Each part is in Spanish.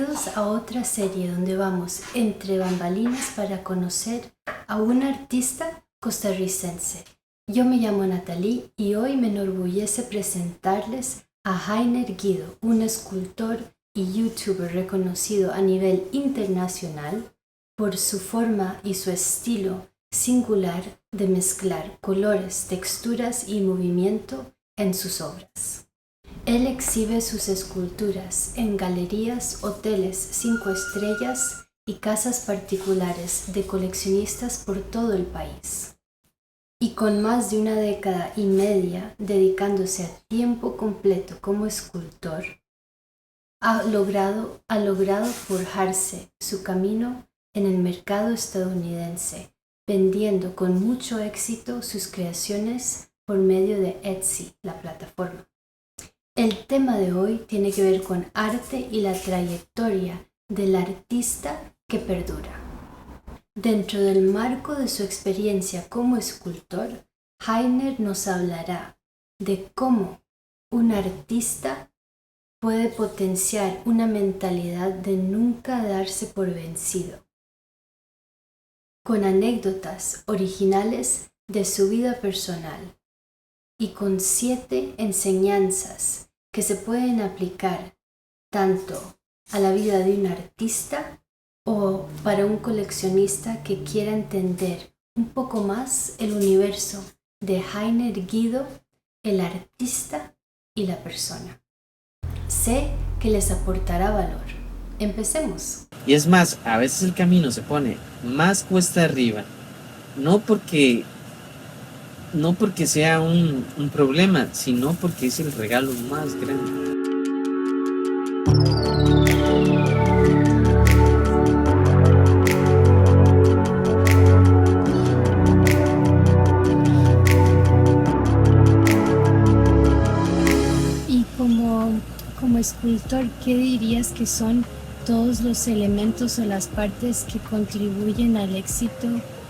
Bienvenidos a otra serie donde vamos entre bambalinas para conocer a un artista costarricense. Yo me llamo Nathalie y hoy me enorgullece presentarles a Heiner Guido, un escultor y youtuber reconocido a nivel internacional por su forma y su estilo singular de mezclar colores, texturas y movimiento en sus obras. Él exhibe sus esculturas en galerías, hoteles 5 estrellas y casas particulares de coleccionistas por todo el país. Y con más de una década y media dedicándose a tiempo completo como escultor, ha logrado forjarse su camino en el mercado estadounidense, vendiendo con mucho éxito sus creaciones por medio de Etsy, la plataforma. El tema de hoy tiene que ver con arte y la trayectoria del artista que perdura. Dentro del marco de su experiencia como escultor, Heiner nos hablará de cómo un artista puede potenciar una mentalidad de nunca darse por vencido, con anécdotas originales de su vida personal y con 7 enseñanzas que se pueden aplicar tanto a la vida de un artista o para un coleccionista que quiera entender un poco más el universo de Heiner Guido, el artista y la persona. Sé que les aportará valor. Empecemos. Y es más, a veces el camino se pone más cuesta arriba, no porque sea un problema, sino porque es el regalo más grande. Y como escultor, ¿qué dirías que son todos los elementos o las partes que contribuyen al éxito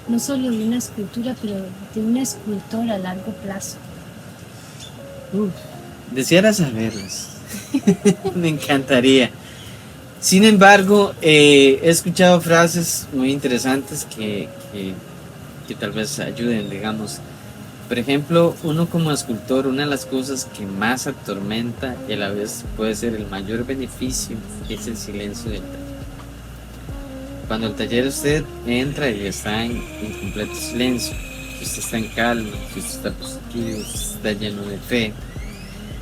no solo de una escultura, pero de un escultor a largo plazo? Deseara saberlas. Me encantaría. Sin embargo, he escuchado frases muy interesantes que tal vez ayuden, digamos. Por ejemplo, uno como escultor, una de las cosas que más atormenta y a la vez puede ser el mayor beneficio es el silencio del taller. Cuando el taller usted entra y está en completo silencio, si usted está en calma, si usted está positivo, si usted está lleno de fe,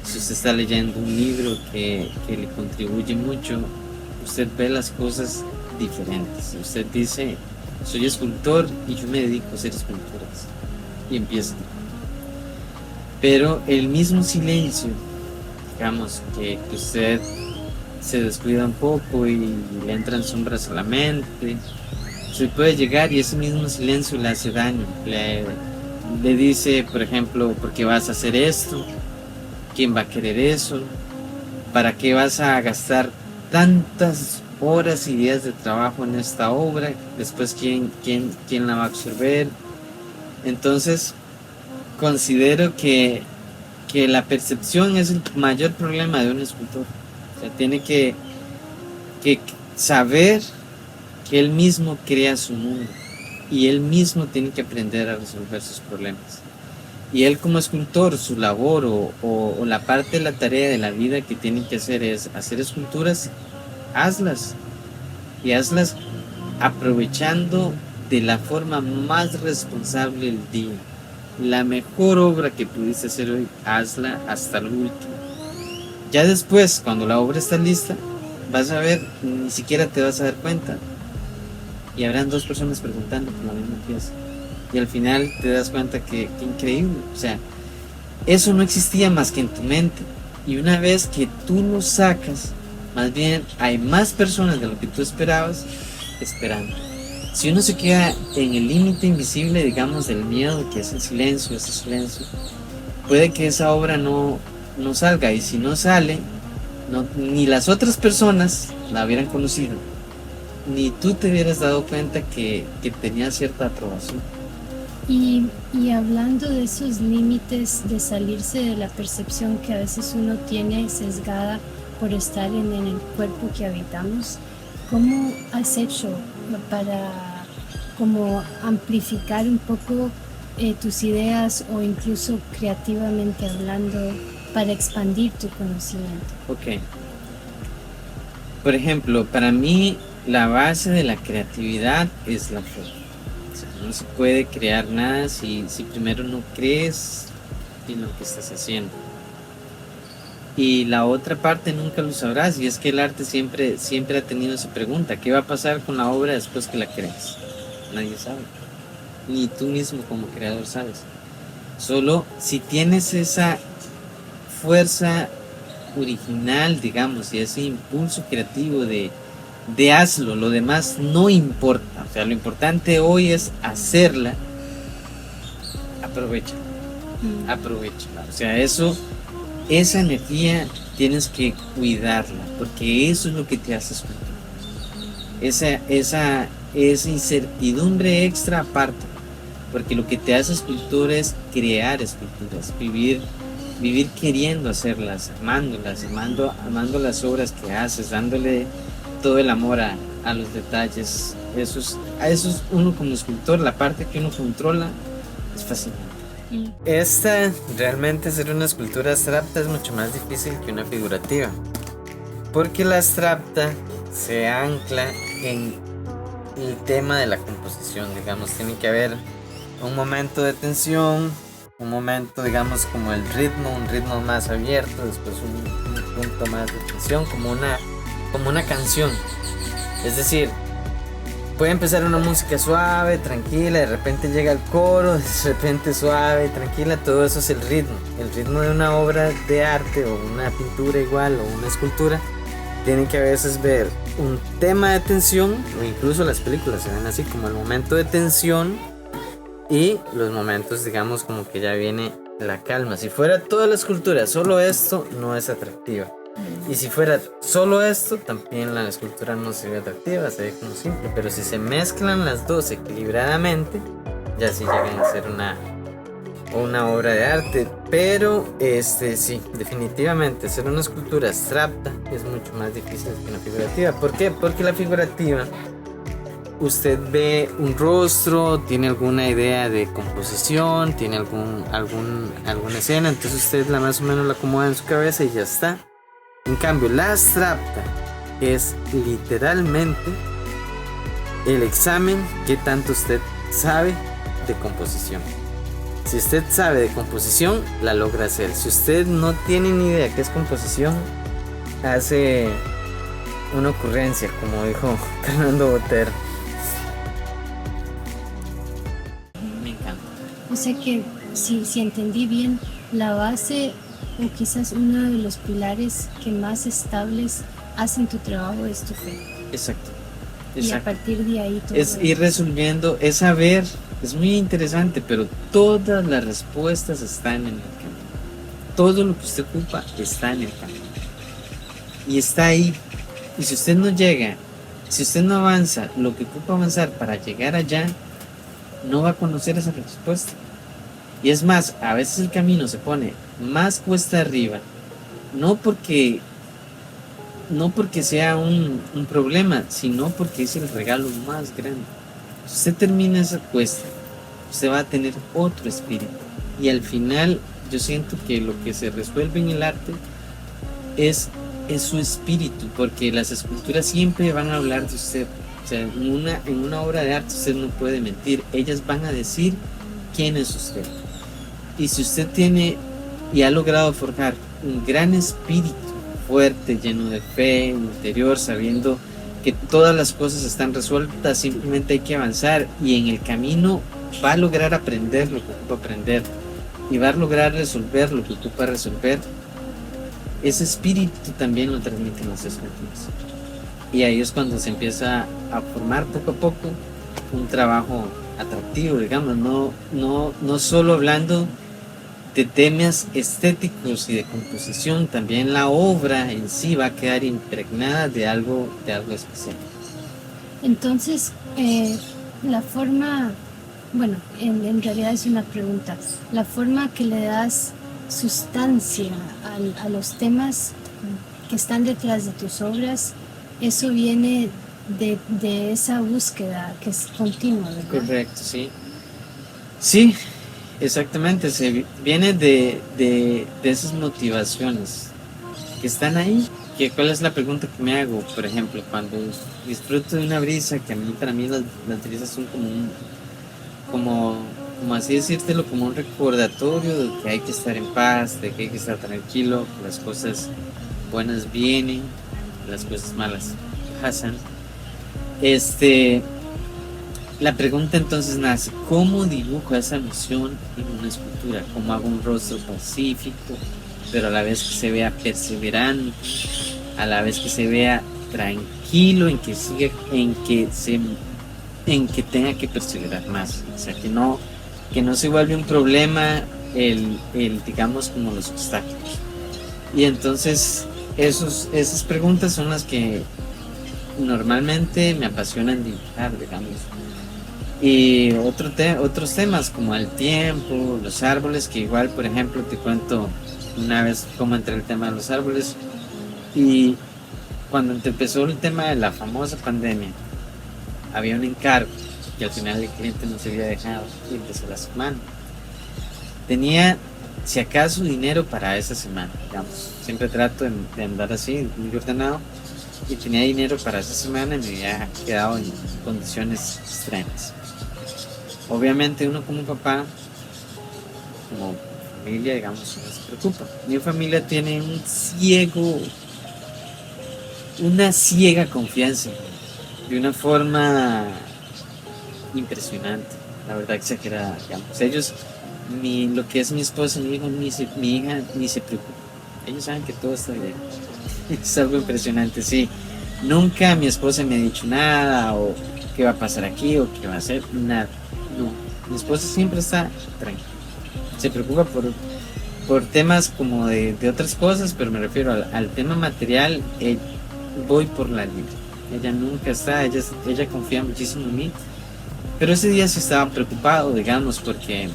si usted está leyendo un libro que le contribuye mucho, usted ve las cosas diferentes. Usted dice, soy escultor y yo me dedico a hacer esculturas. Y empieza. Pero el mismo silencio, digamos, que usted se descuida un poco y le entran sombras a la mente, usted puede llegar y ese mismo silencio le hace daño. Le dice, por ejemplo, ¿por qué vas a hacer esto? ¿Quién va a querer eso? ¿Para qué vas a gastar tantas horas y días de trabajo en esta obra? Después, ¿quién la va a absorber? Entonces, considero que la percepción es el mayor problema de un escultor. O sea, tiene que saber que él mismo crea su mundo y él mismo tiene que aprender a resolver sus problemas. Y él como escultor, su labor o la parte de la tarea de la vida que tiene que hacer es hacer esculturas, hazlas. Y hazlas aprovechando de la forma más responsable el día. La mejor obra que pudiste hacer hoy, hazla hasta el último. Ya después, cuando la obra está lista, vas a ver, ni siquiera te vas a dar cuenta. Y habrán 2 personas preguntando por la misma pieza. Y al final te das cuenta que increíble. O sea, eso no existía más que en tu mente. Y una vez que tú lo sacas, más bien hay más personas de lo que tú esperabas esperando. Si uno se queda en el límite invisible, digamos, del miedo, que es el silencio, ese silencio, puede que esa obra no salga. Y si no sale, ni las otras personas la hubieran conocido, ni tú te hubieras dado cuenta que tenía cierta aprobación. Y hablando de esos límites de salirse de la percepción que a veces uno tiene sesgada por estar en el cuerpo que habitamos. ¿Cómo has hecho para como amplificar un poco tus ideas o incluso creativamente hablando para expandir tu conocimiento? Ok. Por ejemplo, para mí la base de la creatividad es la fe. O sea, no se puede crear nada si primero no crees en lo que estás haciendo. Y la otra parte nunca lo sabrás, y es que el arte siempre ha tenido esa pregunta: ¿qué va a pasar con la obra después que la crees? Nadie sabe, ni tú mismo como creador sabes. Solo si tienes esa fuerza original, digamos, y ese impulso creativo de hazlo, lo demás no importa. O sea, lo importante hoy es hacerla. Aprovechala. O sea, esa energía tienes que cuidarla, porque eso es lo que te hace escultor. Esa incertidumbre extra aparte, porque lo que te hace escultor es crear esculturas, vivir queriendo hacerlas, amando las obras que haces, dándole todo el amor a los detalles. Eso es uno como escultor, la parte que uno controla es fascinante. Realmente ser una escultura abstracta es mucho más difícil que una figurativa, porque la abstracta se ancla en el tema de la composición. Digamos, tiene que haber un momento de tensión, un momento, digamos, como el ritmo, un ritmo más abierto, después un punto más de tensión, como una canción. Es decir, puede empezar una música suave, tranquila, de repente llega el coro, de repente suave, tranquila. Todo eso es el ritmo. El ritmo de una obra de arte o una pintura igual o una escultura tiene que a veces ver un tema de tensión, o incluso las películas se ven así, como el momento de tensión y los momentos, digamos, como que ya viene la calma. Si fuera toda la escultura solo esto, no es atractiva. Y si fuera solo esto, también la escultura no se ve atractiva, se ve como simple. Pero si se mezclan las dos equilibradamente, ya sí llegan a ser una obra de arte. Pero sí, definitivamente ser una escultura abstracta es mucho más difícil que una figurativa. ¿Por qué? Porque la figurativa, usted ve un rostro, tiene alguna idea de composición, tiene alguna escena, entonces usted más o menos la acomoda en su cabeza y ya está. En cambio, la abstracta es literalmente el examen que tanto usted sabe de composición. Si usted sabe de composición, la logra hacer. Si usted no tiene ni idea qué es composición, hace una ocurrencia, como dijo Fernando Botero. Me encanta. O sea que, si entendí bien, la base o quizás uno de los pilares que más estables hacen tu trabajo es tu fe. Exacto. Y a partir de ahí todo es ir resolviendo, es saber. Es muy interesante, pero todas las respuestas están en el camino. Todo lo que usted ocupa está en el camino. Y está ahí. Y si usted no llega, si usted no avanza lo que ocupa avanzar para llegar allá, no va a conocer esa respuesta. Y es más, a veces el camino se pone más cuesta arriba, no porque sea un problema, sino porque es el regalo más grande. Si usted termina esa cuesta, usted va a tener otro espíritu. Y al final, yo siento que lo que se resuelve en el arte es su espíritu, porque las esculturas siempre van a hablar de usted. O sea, en una obra de arte usted no puede mentir, ellas van a decir quién es usted. Y si usted tiene y ha logrado forjar un gran espíritu fuerte, lleno de fe interior, sabiendo que todas las cosas están resueltas, simplemente hay que avanzar, y en el camino va a lograr aprender lo que ocupa aprender y va a lograr resolver lo que ocupa resolver. Ese espíritu también lo transmiten las esculturas, y ahí es cuando se empieza a formar poco a poco un trabajo atractivo, digamos, no solo hablando de temas estéticos y de composición, también la obra en sí va a quedar impregnada de algo especial. Entonces, la forma, bueno, en realidad es una pregunta, la forma que le das sustancia a los temas que están detrás de tus obras, eso viene de esa búsqueda que es continua, ¿verdad? Correcto, sí. Sí, exactamente, viene de esas motivaciones que están ahí. ¿Cuál es la pregunta que me hago? Por ejemplo, cuando disfruto de una brisa, que para mí las brisas son como así decírtelo, como un recordatorio de que hay que estar en paz, de que hay que estar tranquilo, que las cosas buenas vienen, las cosas malas pasan. La pregunta entonces nace: ¿cómo dibujo esa emoción en una escultura? ¿Cómo hago un rostro pacífico, pero a la vez que se vea perseverante, a la vez que se vea tranquilo, en que tenga que perseverar más? O sea, que no se vuelve un problema el digamos, como los obstáculos. Y entonces esas preguntas son las que normalmente me apasionan dibujar, digamos. Y otros temas como el tiempo, los árboles, que igual, por ejemplo, te cuento una vez cómo entré el tema de los árboles. Y cuando empezó el tema de la famosa pandemia, había un encargo que al final el cliente no se había dejado y empezó la semana. Tenía, si acaso, dinero para esa semana, digamos. Siempre trato de andar así, muy ordenado. Y tenía dinero para esa semana y me había quedado en condiciones extremas. Obviamente uno como papá, como familia, digamos, no se preocupa. Mi familia tiene una ciega confianza, de una forma impresionante, la verdad exagerada, digamos. Ellos, lo que es mi esposa, mi hija, ni se preocupa. Ellos saben que todo está bien. Es algo impresionante, sí. Nunca mi esposa me ha dicho nada, o qué va a pasar aquí, o qué va a hacer, nada. No, mi esposa siempre está tranquila. Se preocupa por temas como de otras cosas, pero me refiero al tema material. Voy por la libre. Ella nunca está, ella confía muchísimo en mí. Pero ese día sí estaba preocupado, digamos, porque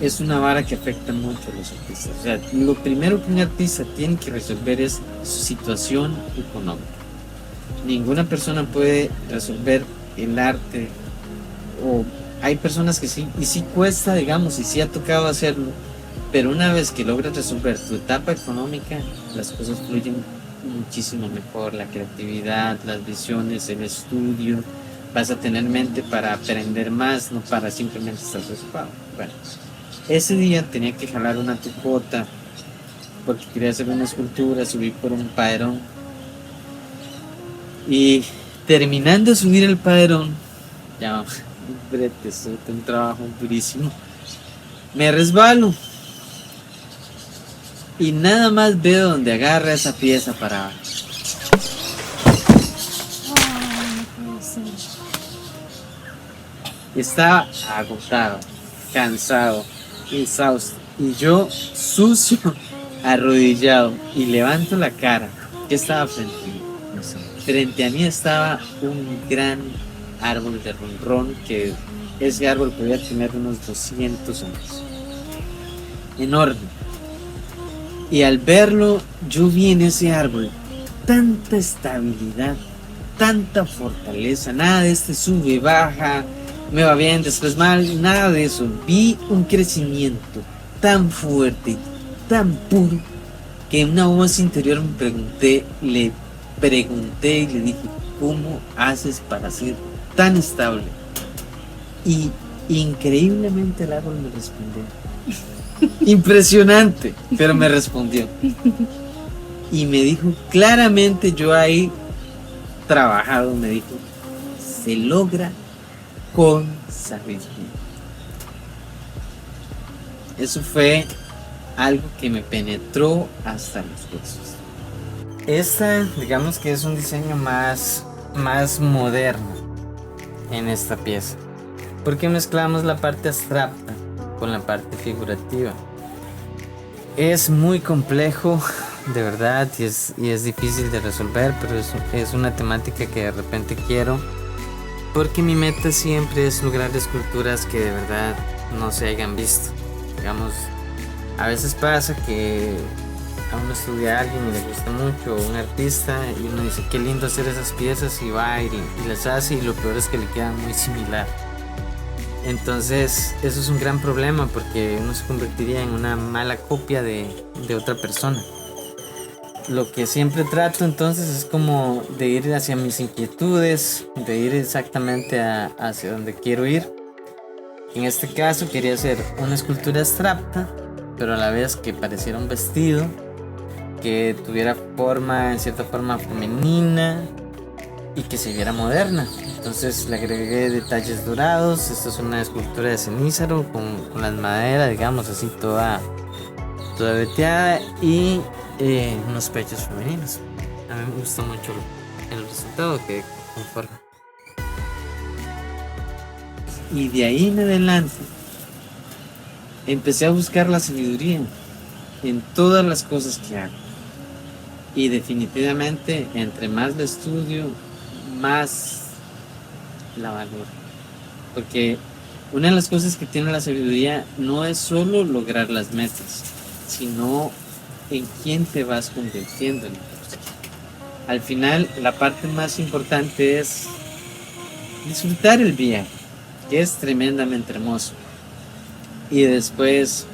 es una vara que afecta mucho a los artistas. O sea, lo primero que un artista tiene que resolver es su situación económica. Ninguna persona puede resolver el arte, o hay personas que sí, y sí cuesta, digamos, y sí ha tocado hacerlo, pero una vez que logras resolver tu etapa económica, las cosas fluyen muchísimo mejor. La creatividad, las visiones, el estudio, vas a tener mente para aprender más, no para simplemente estar preocupado. Bueno, ese día tenía que jalar una tupota porque quería hacer una escultura, subir por un paderón, y terminando de subir el paderón, ya un trabajo durísimo, me resbalo y nada más veo donde agarra esa pieza para abajo. Estaba agotado, cansado, exhausto, y yo sucio, arrodillado, y levanto la cara. ¿Qué estaba frente a mí? No sé. Frente a mí estaba un gran árbol de ronrón, que ese árbol podía tener unos 200 años. Enorme. Y al verlo, yo vi en ese árbol tanta estabilidad, tanta fortaleza, nada de sube, baja, me va bien, después mal, nada de eso. Vi un crecimiento tan fuerte, tan puro, que en una voz interior le pregunté y le dije: ¿cómo haces para ser tan estable? Y increíblemente el árbol me respondió. Impresionante, pero me respondió. Y me dijo claramente, yo ahí trabajado, me dijo: se logra con sabiduría. Eso fue algo que me penetró hasta los huesos. Esta, digamos que es un diseño más moderno en esta pieza, porque mezclamos la parte abstracta con la parte figurativa. Es muy complejo, de verdad, y es difícil de resolver, pero es una temática que de repente quiero, porque mi meta siempre es lograr esculturas que de verdad no se hayan visto. Digamos, a veces pasa que a uno estudia a alguien y le gusta mucho, un artista, y uno dice qué lindo hacer esas piezas y va y las hace, y lo peor es que le queda muy similar. Entonces eso es un gran problema porque uno se convertiría en una mala copia de otra persona. Lo que siempre trato entonces es como de ir hacia mis inquietudes, de ir exactamente hacia donde quiero ir. En este caso quería hacer una escultura abstracta, pero a la vez que pareciera un vestido, que tuviera forma, en cierta forma femenina, y que se viera moderna. Entonces le agregué detalles dorados. Esta es una escultura de cenízaro con las maderas, digamos así, toda veteada, y unos pechos femeninos. A mí me gustó mucho el resultado que conforma. Y de ahí en adelante empecé a buscar la sabiduría en todas las cosas que hago. Y definitivamente, entre más la estudio, más la valoro. Porque una de las cosas que tiene la sabiduría no es solo lograr las metas, sino en quién te vas convirtiendo en el proceso. Al final, la parte más importante es disfrutar el viaje, que es tremendamente hermoso. Y después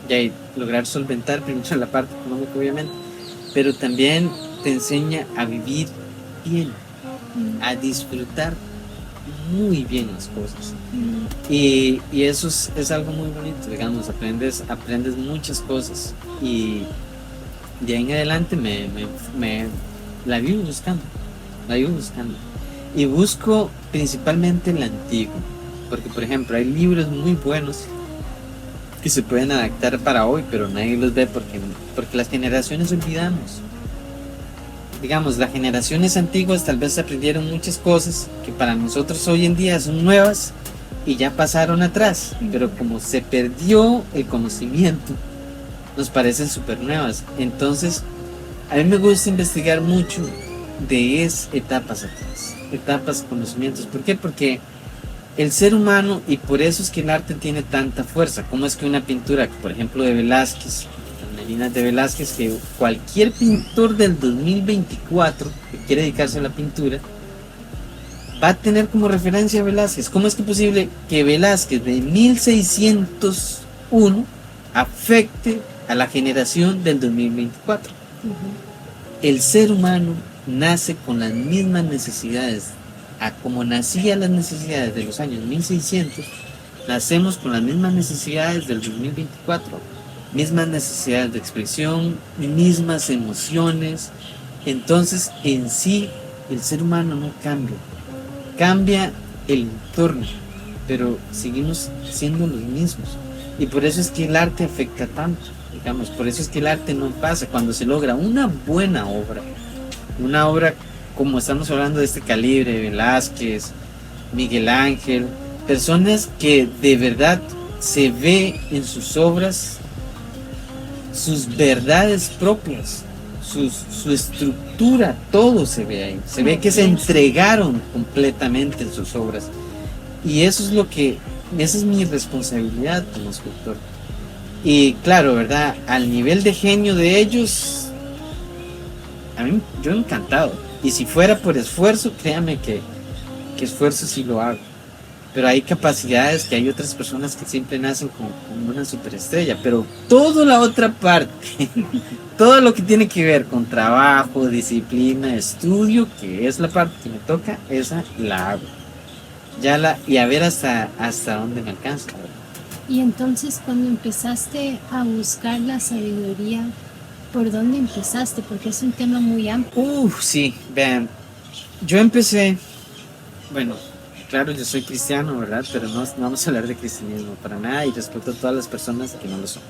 ya lograr solventar primero la parte económica, obviamente, pero también te enseña a vivir bien, a disfrutar muy bien las cosas. Y eso es algo muy bonito, digamos, aprendes muchas cosas, y de ahí en adelante la vivo buscando, y busco principalmente el antiguo, porque por ejemplo hay libros muy buenos que se pueden adaptar para hoy, pero nadie los ve porque las generaciones olvidamos. Digamos, las generaciones antiguas tal vez aprendieron muchas cosas que para nosotros hoy en día son nuevas y ya pasaron atrás, pero como se perdió el conocimiento, nos parecen súper nuevas. Entonces, a mí me gusta investigar mucho de etapas atrás, etapas, conocimientos. ¿Por qué? Porque el ser humano, y por eso es que el arte tiene tanta fuerza. Como es que una pintura, por ejemplo, de Velázquez, las Meninas de Velázquez, que cualquier pintor del 2024 que quiere dedicarse a la pintura va a tener como referencia a Velázquez? ¿Cómo es que es posible que Velázquez de 1601 afecte a la generación del 2024? El ser humano nace con las mismas necesidades. Como nacían las necesidades de los años 1600, nacemos con las mismas necesidades del 2024, mismas necesidades de expresión, mismas emociones. Entonces, en sí, el ser humano no cambia el entorno, pero seguimos siendo los mismos. Y por eso es que el arte afecta tanto, digamos, por eso es que el arte no pasa. Cuando se logra una buena obra, una obra como estamos hablando de este calibre, Velázquez, Miguel Ángel, personas que de verdad se ve en sus obras sus verdades propias, su estructura, todo se ve ahí, se ve que se entregaron completamente en sus obras. Y esa es mi responsabilidad como escultor. Y claro, ¿verdad? Al nivel de genio de ellos, yo encantado. Y si fuera por esfuerzo, créame que esfuerzo sí lo hago. Pero hay capacidades que hay otras personas que siempre nacen como una superestrella. Pero toda la otra parte, todo lo que tiene que ver con trabajo, disciplina, estudio, que es la parte que me toca, esa la hago. Y a ver hasta dónde me alcanza. Y entonces, cuando empezaste a buscar la sabiduría, ¿por dónde empezaste? Porque es un tema muy amplio. Sí, vean, yo empecé, bueno, claro, yo soy cristiano, ¿verdad? Pero no vamos a hablar de cristianismo para nada, y respeto a todas las personas que no lo son.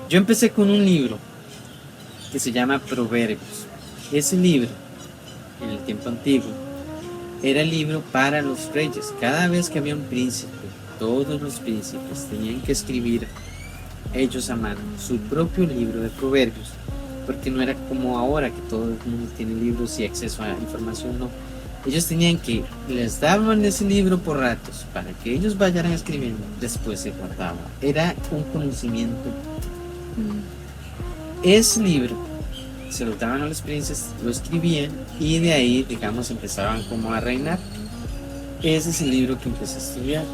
Yo empecé con un libro que se llama Proverbios. Ese libro, en el tiempo antiguo, era el libro para los reyes. Cada vez que había un príncipe, todos los príncipes tenían que escribir ellos a mano su propio libro de proverbios, porque no era como ahora que todo el mundo tiene libros y acceso a información. No, ellos tenían que, les daban ese libro por ratos para que ellos vayan escribiendo, después se guardaba. Era un conocimiento ese libro se lo daban a los príncipes, lo escribían y de ahí, digamos, empezaban como a reinar. Ese es el libro que empecé a estudiar.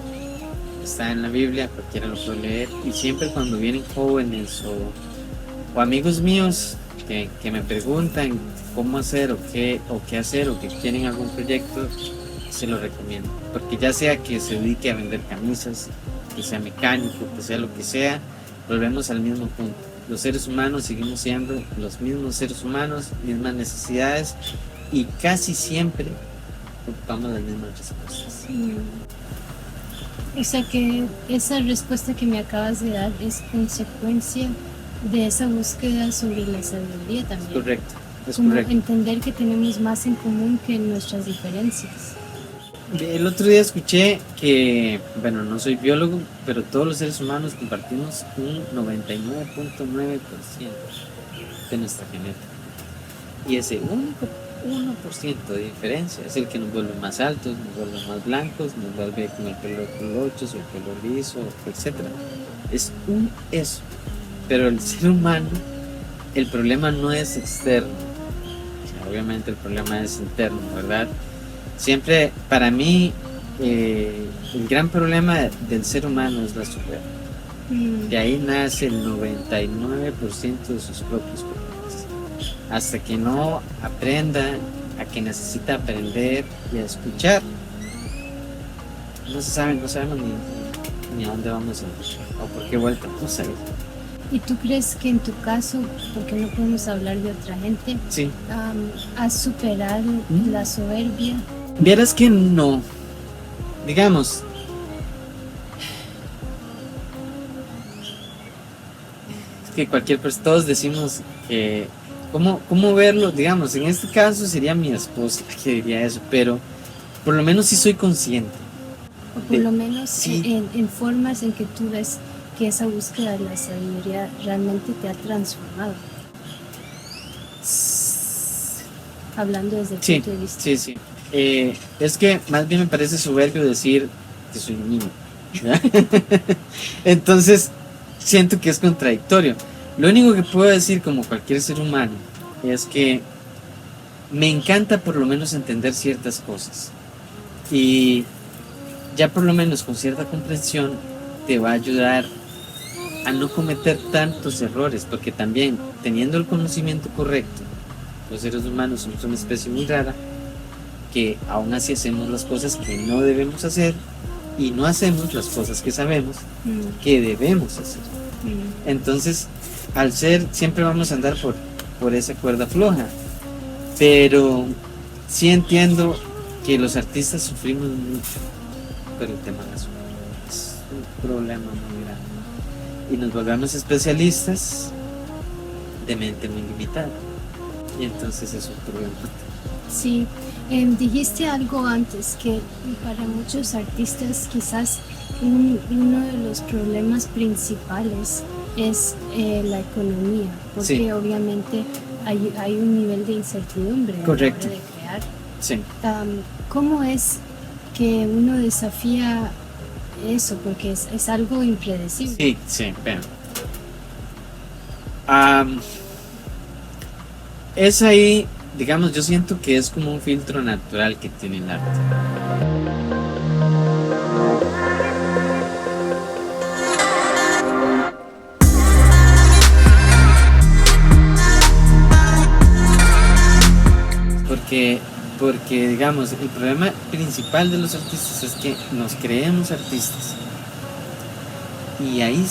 Está en la Biblia, cualquiera lo puede leer. Y siempre cuando vienen jóvenes o amigos míos que me preguntan cómo hacer o qué hacer o que quieren algún proyecto, se lo recomiendo. Porque ya sea que se dedique a vender camisas, que sea mecánico, que sea lo que sea, volvemos al mismo punto. Los seres humanos seguimos siendo los mismos seres humanos, mismas necesidades y casi siempre ocupamos las mismas respuestas. O sea que esa respuesta que me acabas de dar es consecuencia de esa búsqueda sobre la sabiduría también. Correcto, es como correcto. Entender que tenemos más en común que nuestras diferencias. El otro día escuché que, bueno, no soy biólogo, pero todos los seres humanos compartimos un 99.9% de nuestra genética. Y ese único 1% de diferencia es el que nos vuelve más altos, nos vuelve más blancos, nos vuelve con el pelo colocho, el pelo liso, etc. Es eso. Pero el ser humano, el problema no es externo. O sea, obviamente el problema es interno, ¿verdad? Siempre, para mí, el gran problema del ser humano es la soberbia. De ahí nace el 99% de sus propios problemas. Hasta que no aprenda a que necesita aprender y a escuchar, no sabemos ni a dónde vamos a ir o por qué vuelta vamos a ir. ¿Y tú crees que en tu caso, porque no podemos hablar de otra gente, Sí. has superado la soberbia? Vieras que no. Digamos, que cualquier persona, todos decimos que ¿cómo verlo? Digamos, en este caso sería mi esposa que diría eso, pero por lo menos sí soy consciente. O por lo menos sí. en formas en que tú ves que esa búsqueda de la sabiduría realmente te ha transformado. Hablando desde el punto de vista. Sí. Es que más bien me parece soberbio decir que soy un niño. Entonces, siento que es contradictorio. Lo único que puedo decir, como cualquier ser humano, es que me encanta por lo menos entender ciertas cosas. Y ya por lo menos con cierta comprensión te va a ayudar a no cometer tantos errores, porque también teniendo el conocimiento correcto, los seres humanos somos una especie muy rara, que aún así hacemos las cosas que no debemos hacer y no hacemos las cosas que sabemos que debemos hacer. Entonces, al ser, siempre vamos a andar por esa cuerda floja, pero sí entiendo que los artistas sufrimos mucho por el tema de la soberbia. Es un problema muy grande y nos volvemos especialistas de mente muy limitada y entonces es un problema. Sí, dijiste algo antes que para muchos artistas quizás uno de los problemas principales es la economía, porque obviamente hay un nivel de incertidumbre a la hora de crear. Sí. ¿Cómo es que uno desafía eso? Porque es algo impredecible. Sí, vean. Es ahí, digamos, yo siento que es como un filtro natural que tiene el arte. Porque digamos, el problema principal de los artistas es que nos creemos artistas y ahí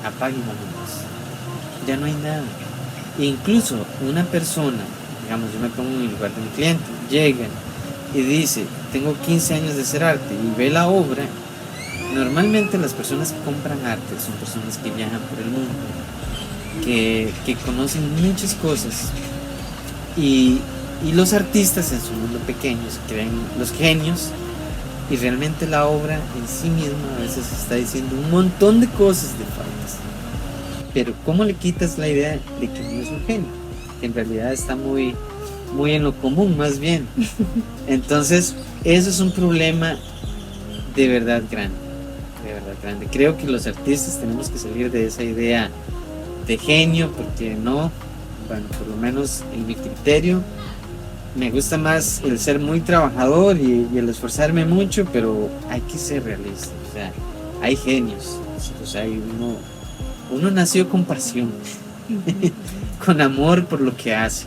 apaguen la luz, ya no hay nada. E incluso una persona, digamos, yo me pongo en el lugar de un cliente, llega y dice, tengo 15 años de hacer arte y ve la obra. Normalmente las personas que compran arte son personas que viajan por el mundo, que conocen muchas cosas y los artistas en su mundo pequeño se creen los genios y realmente la obra en sí misma a veces está diciendo un montón de cosas de faltas. Pero ¿cómo le quitas la idea de que no es un genio? Que en realidad está muy en lo común más bien. Entonces eso es un problema de verdad grande. Creo que los artistas tenemos que salir de esa idea de genio, porque no, bueno, por lo menos en mi criterio, me gusta más el ser muy trabajador y el esforzarme mucho, pero hay que ser realista, o sea, hay genios, o sea, uno nació con pasión, con amor por lo que hace,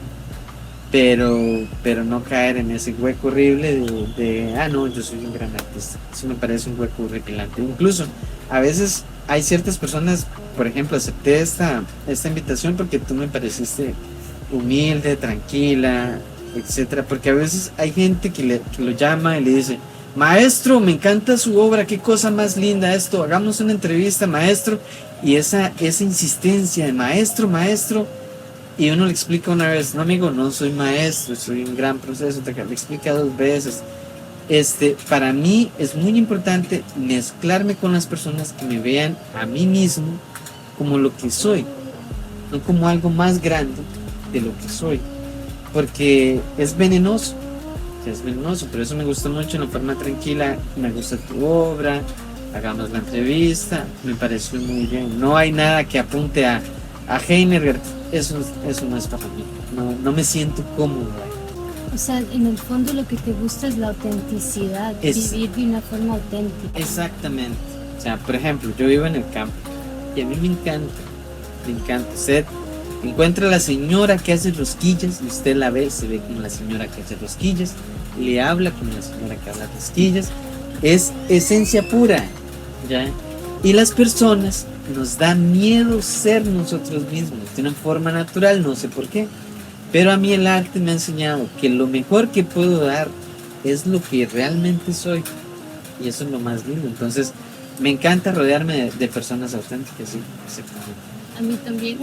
pero no caer en ese hueco horrible no, yo soy un gran artista. Eso me parece un hueco horripilante. Incluso a veces hay ciertas personas, por ejemplo, acepté esta invitación porque tú me pareciste humilde, tranquila, etcétera, porque a veces hay gente que lo llama y le dice: maestro, me encanta su obra, qué cosa más linda esto, hagamos una entrevista, maestro. Y esa insistencia de maestro, maestro, y uno le explica una vez: no, amigo, no soy maestro, soy un gran proceso. Le explica 2 veces. Para mí es muy importante mezclarme con las personas que me vean a mí mismo como lo que soy, no como algo más grande de lo que soy, porque es venenoso, por eso me gustó mucho, en la forma tranquila: me gusta tu obra, hagamos la entrevista, me pareció muy bien, no hay nada que apunte a Heiner. Eso no es para mí, no me siento cómodo ahí. O sea, en el fondo lo que te gusta es la autenticidad, vivir de una forma auténtica. Exactamente. O sea, por ejemplo, yo vivo en el campo y a mí me encanta. Usted encuentra a la señora que hace rosquillas y usted la ve, se ve como la señora que hace rosquillas, le habla como la señora que habla rosquillas. Es esencia pura, ¿ya? Y las personas nos da miedo ser nosotros mismos de una forma natural, no sé por qué. Pero a mí el arte me ha enseñado que lo mejor que puedo dar es lo que realmente soy. Y eso es lo más lindo. Entonces, me encanta rodearme de personas auténticas, sí, exactamente. A mí también.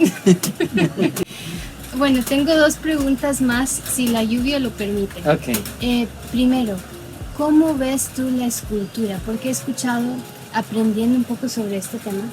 Bueno, tengo 2 preguntas más, si la lluvia lo permite. Ok. Primero, ¿cómo ves tú la escultura? Porque he escuchado, aprendiendo un poco sobre este tema,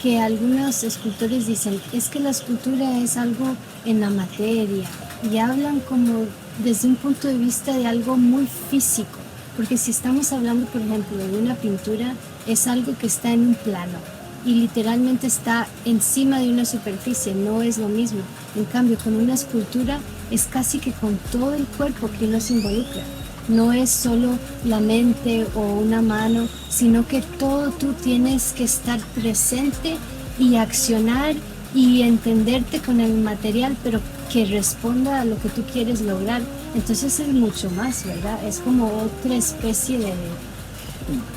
que algunos escultores dicen: es que la escultura es algo en la materia, y hablan como desde un punto de vista de algo muy físico, porque si estamos hablando, por ejemplo, de una pintura, es algo que está en un plano y literalmente está encima de una superficie, no es lo mismo. En cambio, con una escultura es casi que con todo el cuerpo que uno se involucra. No es solo la mente o una mano, sino que todo tú tienes que estar presente y accionar y entenderte con el material, pero que responda a lo que tú quieres lograr. Entonces es mucho más, ¿verdad? Es como otra especie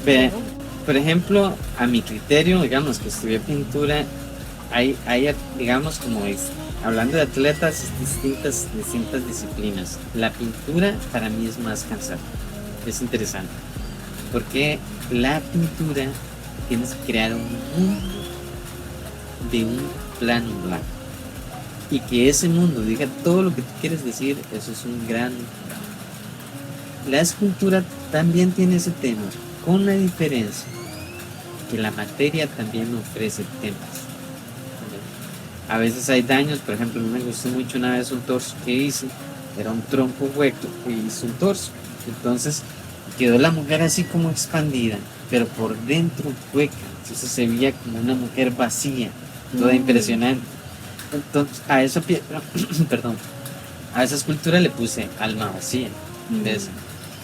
de... Por ejemplo, a mi criterio, digamos que estudié pintura, hay digamos, como hablando de atletas, distintas disciplinas. La pintura para mí es más cansada. Es interesante, porque la pintura tienes que crear un mundo de un plano blanco, y que ese mundo diga todo lo que tú quieres decir. Eso es un gran trabajo. La escultura también tiene ese tema, con la diferencia que la materia también ofrece temas. A veces hay daños. Por ejemplo, a mí me gustó mucho una vez un torso que hice, era un tronco hueco y hice un torso. Entonces quedó la mujer así como expandida, pero por dentro hueca. Entonces se veía como una mujer vacía, toda impresionante. Entonces a esa perdón, a esa escultura le puse alma vacía. ¿Ves?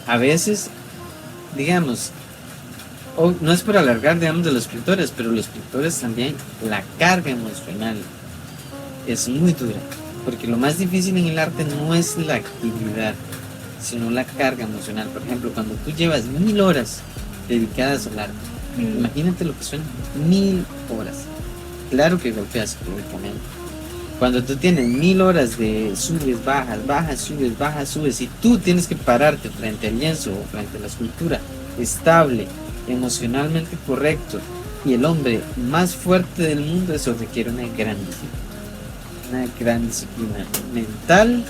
A veces, digamos, no es por alargar, digamos, de los pintores, pero los pintores también, la carga emocional es muy dura, porque lo más difícil en el arte no es la actividad, sino la carga emocional. Por ejemplo, cuando tú llevas 1000 horas dedicadas al arte, imagínate lo que son 1000 horas. Claro que golpeas psicológicamente. Cuando tú tienes 1000 horas de subes, bajas, subes, y tú tienes que pararte frente al lienzo o frente a la escultura, estable, emocionalmente correcto, y el hombre más fuerte del mundo, eso requiere una gran disciplina mental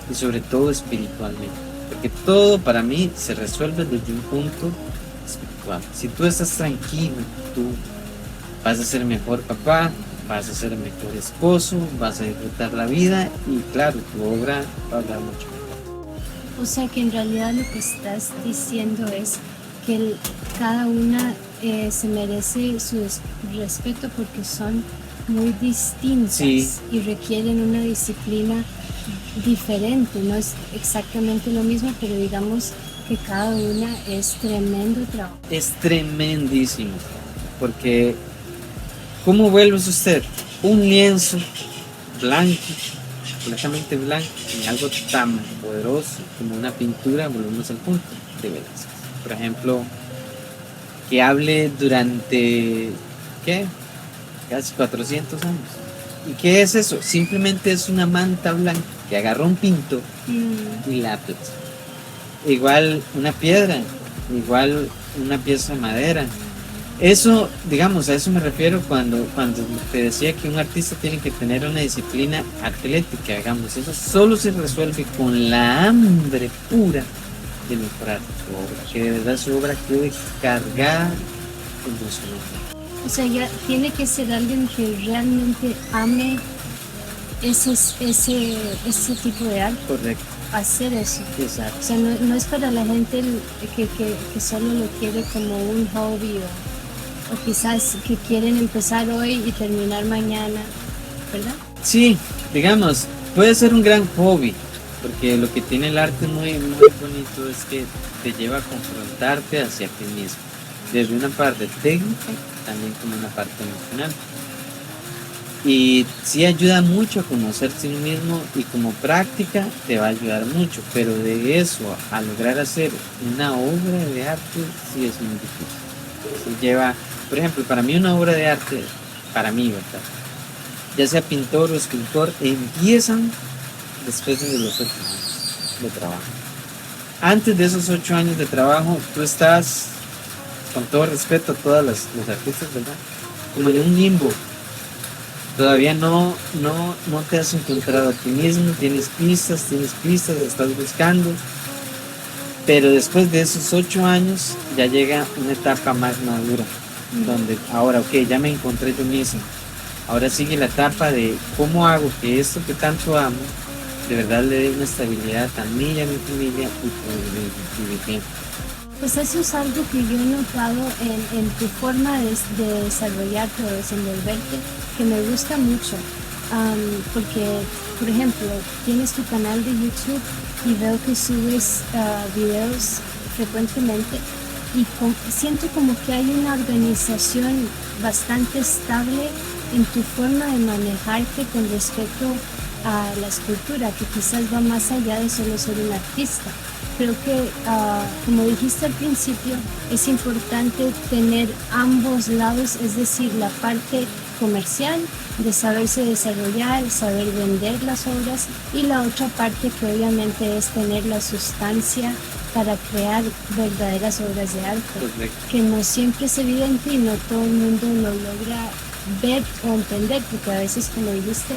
y sobre todo espiritualmente, porque todo para mí se resuelve desde un punto espiritual. Si tú estás tranquilo, tú vas a ser mejor papá, vas a ser mejor esposo, vas a disfrutar la vida, y claro, tu obra va a hablar mucho mejor. O sea que en realidad lo que estás diciendo es que cada una se merece su respeto porque son muy distintas Sí. y requieren una disciplina diferente. No es exactamente lo mismo, pero digamos que cada una es tremendo trabajo. Es tremendísimo, porque ¿cómo vuelves usted un lienzo blanco, completamente blanco, en algo tan poderoso como una pintura? Volvemos al punto de Velázquez. Por ejemplo, que hable durante, ¿qué? Casi 400 años. ¿Y qué es eso? Simplemente es una manta blanca que agarró un pintor y la aplastó. Igual una piedra, igual una pieza de madera. Eso, digamos, a eso me refiero cuando te decía que un artista tiene que tener una disciplina atlética, digamos. Eso solo se resuelve con la hambre pura de mejorar su obra, que de verdad su obra quede cargada emocionalmente. O sea, ya tiene que ser alguien que realmente ame ese tipo de arte, Correcto, hacer eso. exacto. O sea, no es para la gente que solo lo quiere como un hobby o quizás que quieren empezar hoy y terminar mañana, ¿verdad? Sí, digamos, puede ser un gran hobby, porque lo que tiene el arte muy, muy bonito es que te lleva a confrontarte hacia ti mismo, desde una parte técnica, también como una parte emocional. Y sí ayuda mucho a conocerse a uno mismo y como práctica te va a ayudar mucho, pero de eso a lograr hacer una obra de arte sí es muy difícil. Se lleva, por ejemplo, para mí una obra de arte, para mí, ¿verdad? Ya sea pintor o escultor, empiezan después de los 8 años de trabajo. Antes de esos 8 años de trabajo, tú estás, con todo respeto a todos los artistas, ¿verdad? Como en un limbo. Todavía no te has encontrado a ti mismo, tienes pistas, estás buscando. Pero después de esos 8 años ya llega una etapa más madura, donde ahora, ok, ya me encontré yo mismo. Ahora sigue la etapa de cómo hago que esto que tanto amo, de verdad le dé una estabilidad a mí y a mi familia y poder vivir bien. Pues eso es algo que yo he notado en tu forma de desarrollarte o desenvolverte, que me gusta mucho. Porque, por ejemplo, tienes tu canal de YouTube y veo que subes videos frecuentemente y siento como que hay una organización bastante estable en tu forma de manejarte con respecto a la escultura, que quizás va más allá de solo ser un artista. Creo que, como dijiste al principio, es importante tener ambos lados, es decir, la parte comercial, de saberse desarrollar, saber vender las obras, y la otra parte que obviamente es tener la sustancia para crear verdaderas obras de arte. Correcto. Que no siempre es evidente y no todo el mundo lo logra ver o entender, porque a veces, como dijiste,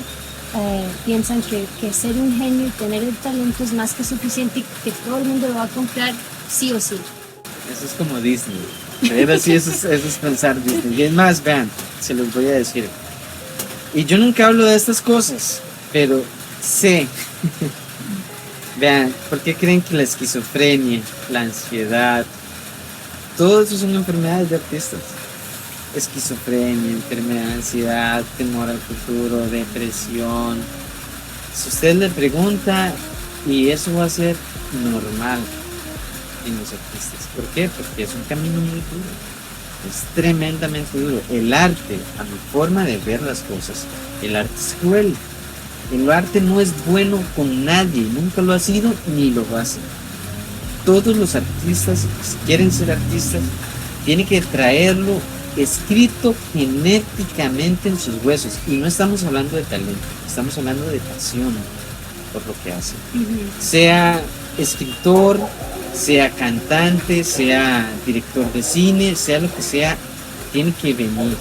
piensan que ser un genio y tener el talento es más que suficiente y que todo el mundo lo va a comprar sí o sí. Eso es como Disney. Pero sí, eso es pensar Disney. Y es más, vean, se los voy a decir. Y yo nunca hablo de estas cosas, pero sé. Vean, ¿por qué creen que la esquizofrenia, la ansiedad, todo eso son enfermedades de artistas? Esquizofrenia, enfermedad de ansiedad, temor al futuro, depresión. Si usted le pregunta, y eso va a ser normal en los artistas. ¿Por qué? Porque es un camino muy duro. Es tremendamente duro. El arte, a mi forma de ver las cosas, el arte es cruel. El arte no es bueno con nadie, nunca lo ha sido ni lo va a ser. Todos los artistas, si quieren ser artistas, tienen que traerlo escrito genéticamente en sus huesos. Y no estamos hablando de talento, estamos hablando de pasión por lo que hacen. Sea escritor, sea cantante, sea director de cine, sea lo que sea, tiene que venir.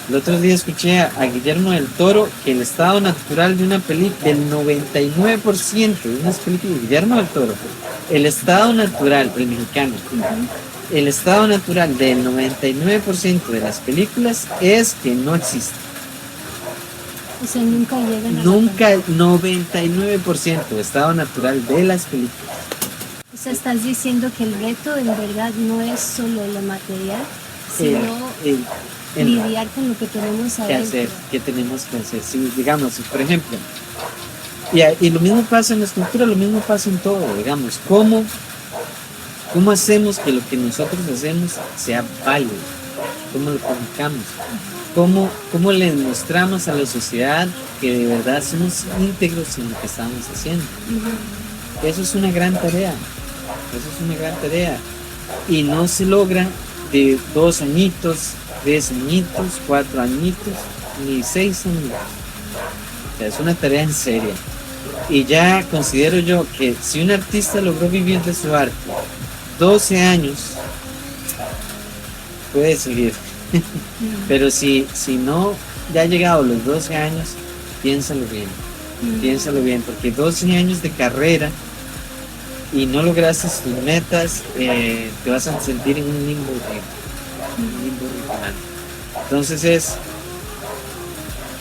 El otro día escuché a Guillermo del Toro que el estado natural de una película, del 99% de unas películas de Guillermo del Toro, el estado natural, el mexicano, el estado natural del 99% de las películas es que no existe. O sea, nunca llegan a Nunca, 99% estado natural de las películas. O sea, estás diciendo que el reto en verdad no es solo lo material, sino lidiar con lo que tenemos qué adentro. hacer, qué tenemos que hacer. Si, digamos, por ejemplo, y lo mismo pasa en la escultura, lo mismo pasa en todo, digamos, ¿cómo hacemos que lo que nosotros hacemos sea válido? ¿Cómo lo comunicamos? ¿Cómo le demostramos a la sociedad que de verdad somos íntegros en lo que estamos haciendo? Eso es una gran tarea, y no se logra de 2 añitos, 3 añitos, 4 añitos, ni 6 añitos. O sea, es una tarea en serio. Y ya considero yo que si un artista logró vivir de su arte 12 años, puede seguir. Pero si no ya ha llegado los 12 años, piénsalo bien, porque 12 años de carrera y no lograste tus metas, te vas a sentir en un limbo horrible. Entonces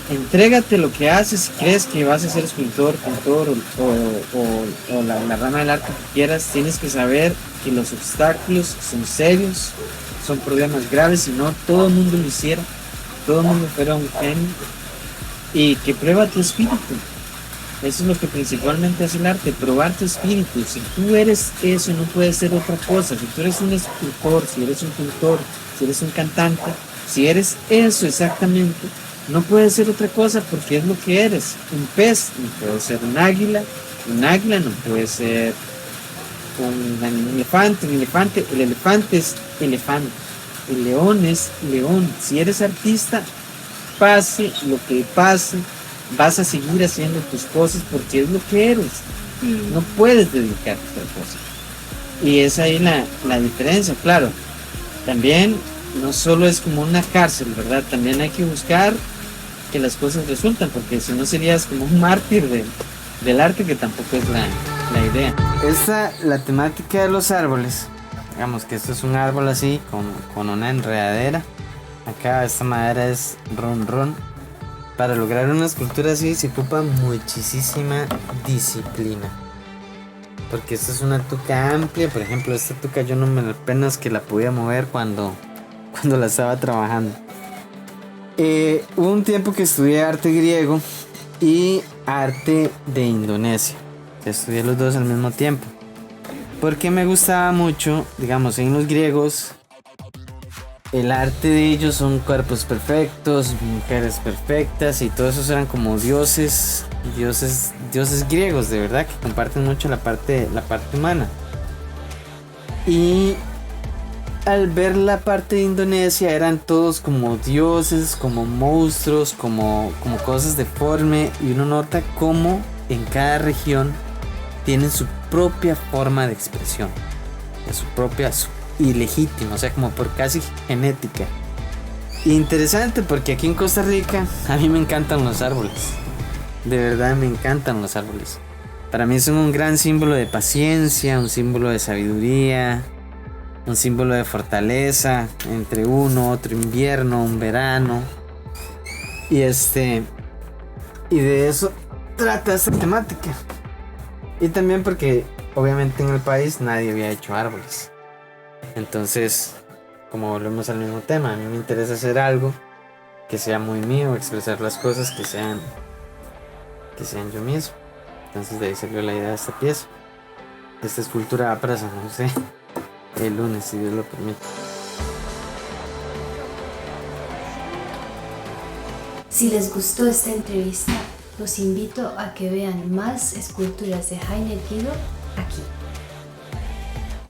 entrégate lo que haces. Si crees que vas a ser escultor, pintor o la rama del arte que quieras, tienes que saber que los obstáculos son serios, son problemas graves, si no todo el mundo lo hiciera, todo el mundo fuera un genio, y que prueba tu espíritu. Eso es lo que principalmente hace el arte, probar tu espíritu. Si tú eres eso, no puedes ser otra cosa. Si tú eres un escultor, si eres un pintor, si eres un cantante, si eres eso exactamente, no puedes ser otra cosa, porque es lo que eres. Un pez no puede ser un águila no puede ser un elefante, el elefante es elefante, el león es león. Si eres artista, pase lo que pase, vas a seguir haciendo tus cosas porque es lo que eres. No puedes dedicarte a otra cosa. Y es ahí la diferencia, claro. También no solo es como una cárcel, ¿verdad? También hay que buscar que las cosas resultan, porque si no serías como un mártir del arte, que tampoco es la idea. La temática de los árboles, digamos que esto es un árbol así con una enredadera. Acá esta madera es ron. Para lograr una escultura así se ocupa muchísima disciplina, porque esta es una tuca amplia. Por ejemplo, esta tuca yo no me apenas que la podía mover cuando la estaba trabajando. Hubo un tiempo que estudié arte griego y arte de Indonesia. Estudié los dos al mismo tiempo, porque me gustaba mucho, digamos, en los griegos el arte de ellos son cuerpos perfectos, mujeres perfectas, y todos esos eran como dioses griegos, de verdad, que comparten mucho la parte humana. Y al ver la parte de Indonesia, eran todos como dioses, como monstruos, como cosas deformes, y uno nota cómo en cada región tienen su propia forma de expresión, su propia ilegítima, o sea, como por casi genética. Interesante, porque aquí en Costa Rica a mí me encantan los árboles, de verdad me encantan los árboles. Para mí son un gran símbolo de paciencia, un símbolo de sabiduría, un símbolo de fortaleza entre uno, otro invierno, un verano. Y de eso trata esta temática. Y también porque obviamente en el país nadie había hecho árboles. Entonces, como volvemos al mismo tema, a mí me interesa hacer algo que sea muy mío, expresar las cosas que sean yo mismo. Entonces de ahí salió la idea de esta pieza. Esta escultura va para San José el lunes, si Dios lo permite. Si les gustó esta entrevista, los invito a que vean más esculturas de Heiner Guido aquí.